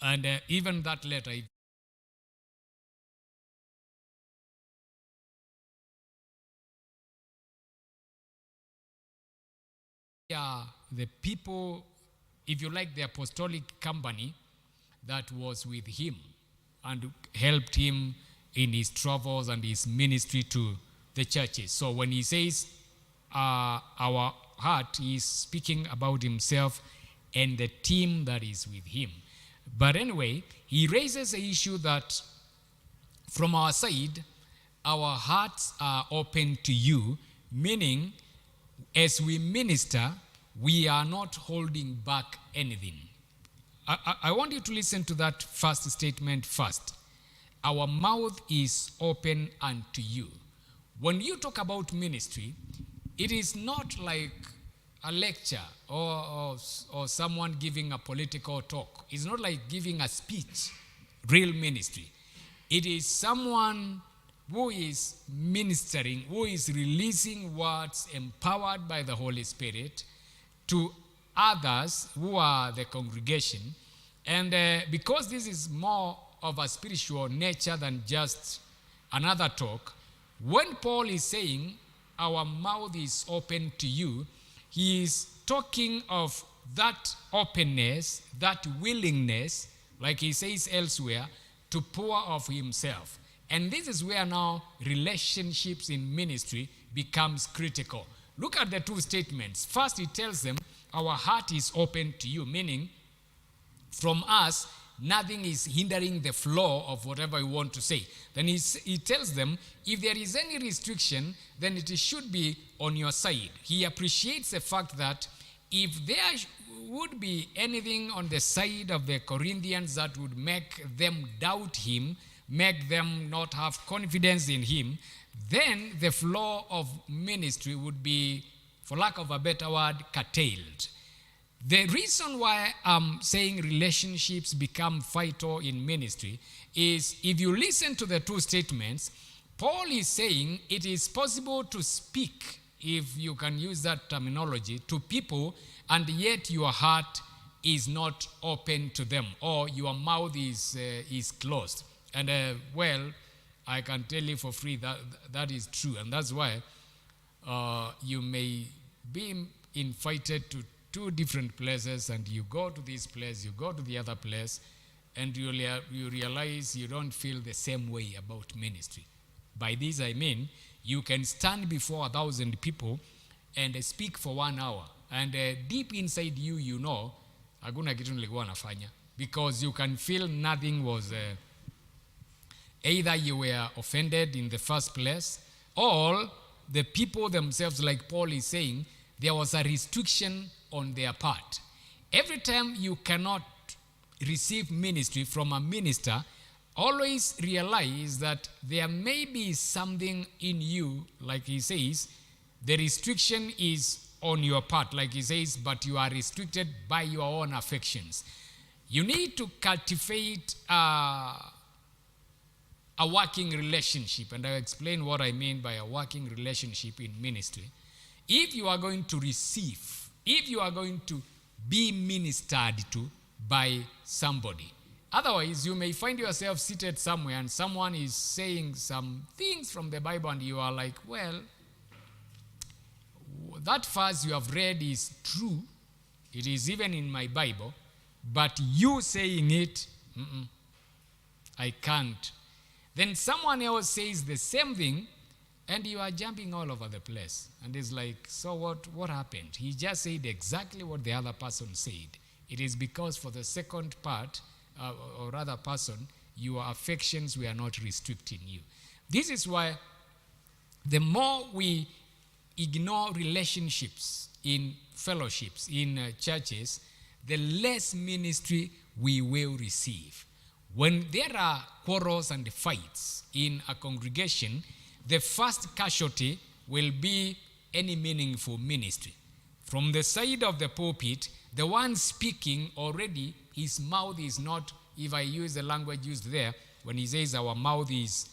And even that letter, the people, if you like, the apostolic company that was with him and helped him in his travels and his ministry to the churches. So when he says our heart, he is speaking about himself and the team that is with him. But anyway, he raises the issue that from our side, our hearts are open to you, meaning as we minister, we are not holding back anything. I want you to listen to that first statement first. Our mouth is open unto you. When you talk about ministry, it is not like a lecture or someone giving a political talk. It's not like giving a speech, real ministry. It is someone who is ministering, who is releasing words empowered by the Holy Spirit to others who are the congregation. And because this is more of a spiritual nature than just another talk, when Paul is saying our mouth is open to you, he is talking of that openness, that willingness, like he says elsewhere, to pour of himself. And this is where now relationships in ministry becomes critical. Look at the two statements. First, he tells them, our heart is open to you, meaning from us, nothing is hindering the flow of whatever you want to say. Then he tells them, if there is any restriction, then it should be on your side. He appreciates the fact that if there would be anything on the side of the Corinthians that would make them doubt him, make them not have confidence in him, then the flow of ministry would be, for lack of a better word, curtailed. The reason why I'm saying relationships become vital in ministry is if you listen to the two statements, Paul is saying it is possible to speak, if you can use that terminology, to people, and yet your heart is not open to them, or your mouth is closed. And well, I can tell you for free that that is true, and that's why you may be invited to two different places, and you go to this place, you go to the other place, and you realize you don't feel the same way about ministry. By this I mean, you can stand before 1,000 people and speak for 1 hour, and deep inside you, you know, hakuna kitu nilikuwa nafanya, because you can feel nothing was either you were offended in the first place, or the people themselves, like Paul is saying, there was a restriction on their part. Every time you cannot receive ministry from a minister, always realize that there may be something in you, like he says, the restriction is on your part, like he says, but you are restricted by your own affections. You need to cultivate a working relationship, and I'll explain what I mean by a working relationship in ministry. If you are going to receive, if you are going to be ministered to by somebody, otherwise you may find yourself seated somewhere and someone is saying some things from the Bible and you are like, well, that verse you have read is true, it is even in my Bible, but you saying it, I can't. Then someone else says the same thing, and you are jumping all over the place. And it's like, so what happened? He just said exactly what the other person said. It is because for the second part, or rather person, your affections were not restricting you. This is why the more we ignore relationships in fellowships, in churches, the less ministry we will receive. When there are quarrels and fights in a congregation, the first casualty will be any meaningful ministry. From the side of the pulpit, the one speaking already, his mouth is not, if I use the language used there, when he says our mouth is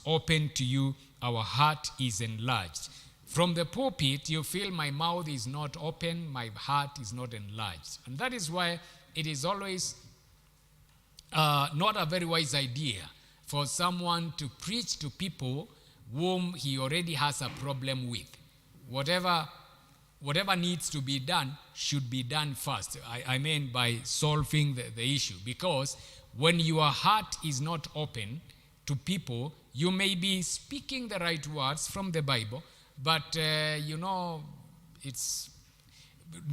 open to you, our heart is enlarged. From the pulpit, you feel my mouth is not open, my heart is not enlarged. And that is why it is always not a very wise idea for someone to preach to people whom he already has a problem with. Whatever needs to be done should be done first. I mean by solving the issue. Because when your heart is not open to people, you may be speaking the right words from the Bible, but it's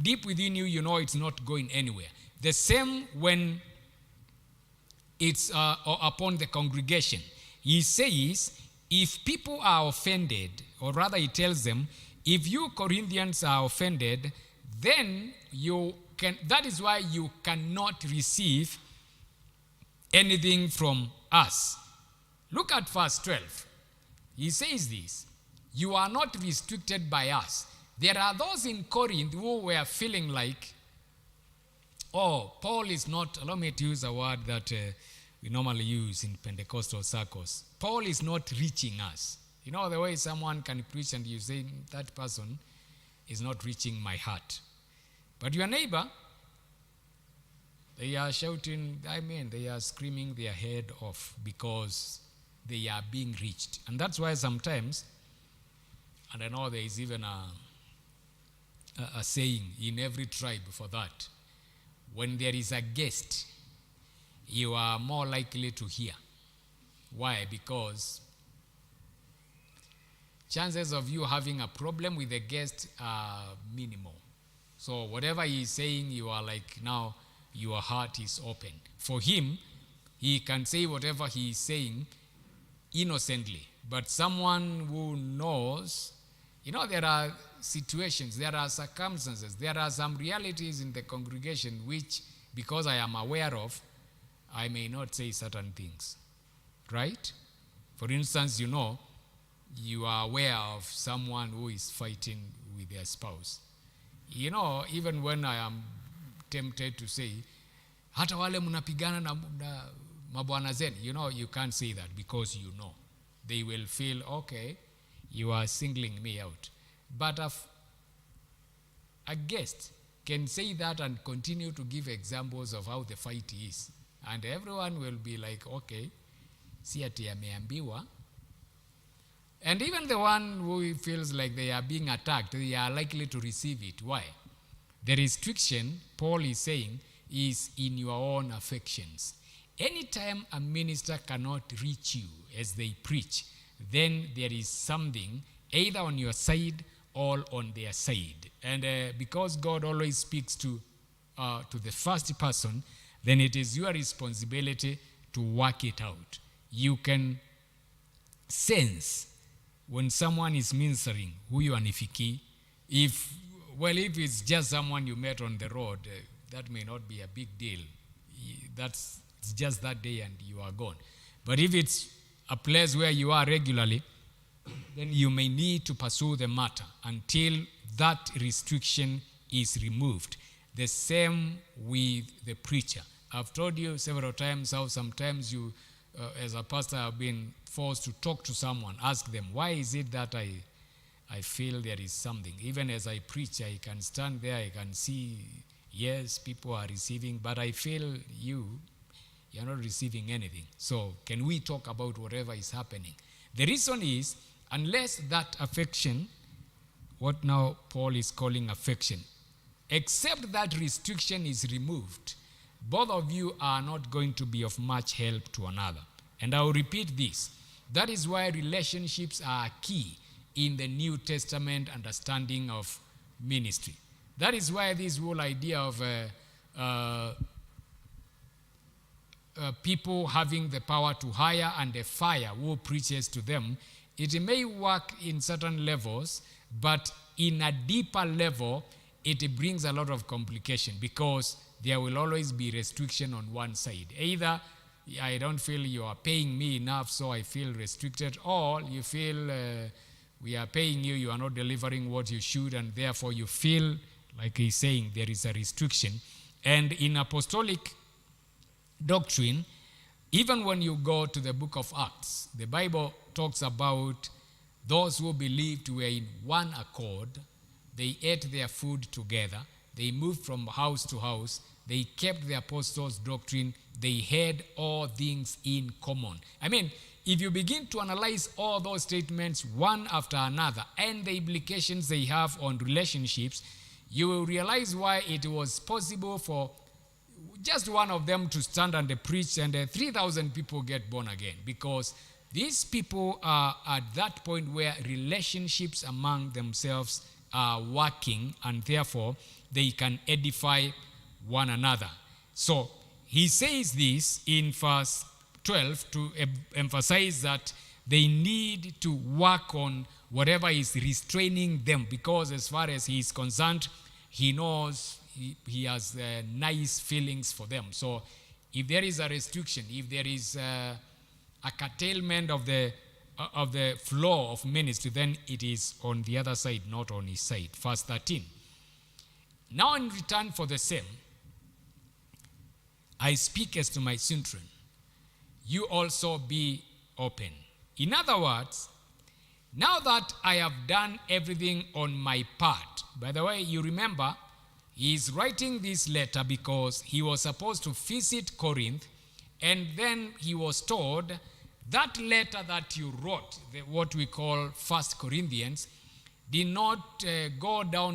deep within you, it's not going anywhere. The same when it's upon the congregation. He says, if people are offended, or rather he tells them, if you Corinthians are offended, then that is why you cannot receive anything from us. Look at verse 12. He says this, you are not restricted by us. There are those in Corinth who were feeling like, Paul is not, allow me to use a word that we normally use in Pentecostal circles. Paul is not reaching us. You know the way someone can preach and you say, that person is not reaching my heart. But your neighbor, they are shouting, they are screaming their head off because they are being reached. And that's why sometimes, and I know there is even a saying in every tribe for that, when there is a guest, you are more likely to hear. Why? Because chances of you having a problem with the guest are minimal. So whatever he is saying, you are like, now your heart is open. For him, he can say whatever he is saying innocently. But someone who knows, there are situations, there are circumstances, there are some realities in the congregation which, because I am aware of, I may not say certain things. Right? For instance, you are aware of someone who is fighting with their spouse. Even when I am tempted to say, hata wale mnapigana na mabwana zenu, you can't say that because they will feel, okay, you are singling me out. But a guest can say that and continue to give examples of how the fight is. And everyone will be like, okay, si ati ameambiwa. And even the one who feels like they are being attacked, they are likely to receive it. Why? The restriction, Paul is saying, is in your own affections. Anytime a minister cannot reach you as they preach, then there is something either on your side or on their side. And because God always speaks to the first person, then it is your responsibility to work it out. You can sense when someone is ministering, huyu anifiki. If it's just someone you met on the road, that may not be a big deal. It's just that day and you are gone. But if it's a place where you are regularly, then you may need to pursue the matter until that restriction is removed. The same with the preacher. I've told you several times how sometimes you, as a pastor, have been forced to talk to someone, ask them, why is it that I feel there is something? Even as I preach, I can stand there, I can see, yes, people are receiving, but I feel you're not receiving anything. So can we talk about whatever is happening? The reason is, unless that affection, what now Paul is calling affection, except that restriction is removed, both of you are not going to be of much help to another. And I will repeat this. That is why relationships are key in the New Testament understanding of ministry. That is why this whole idea of people having the power to hire and a fire who preaches to them, it may work in certain levels, but in a deeper level, it brings a lot of complication because there will always be restriction on one side. Either I don't feel you are paying me enough, so I feel restricted, or you feel we are paying you, you are not delivering what you should, and therefore you feel, like he's saying, there is a restriction. And in apostolic doctrine, even when you go to the book of Acts, the Bible talks about those who believed were in one accord. They ate their food together. They moved from house to house. They kept the apostles' doctrine they had all things in common. I mean, if you begin to analyze all those statements one after another and the implications they have on relationships, you will realize why it was possible for just one of them to stand and preach and 3,000 people get born again, because these people are at that point where relationships among themselves are working, and therefore they can edify one another. So he says this in verse 12 to emphasize that they need to work on whatever is restraining them, because as far as he is concerned, he knows he has nice feelings for them. So if there is a restriction, if there is a curtailment of the flow of ministry, then it is on the other side, not on his side. Verse 13. Now in return for the same, I speak as to my children, you also be open. In other words, now that I have done everything on my part. By the way, you remember, he is writing this letter because he was supposed to visit Corinth, and then he was told that letter that you wrote, what we call 1 Corinthians, did not go down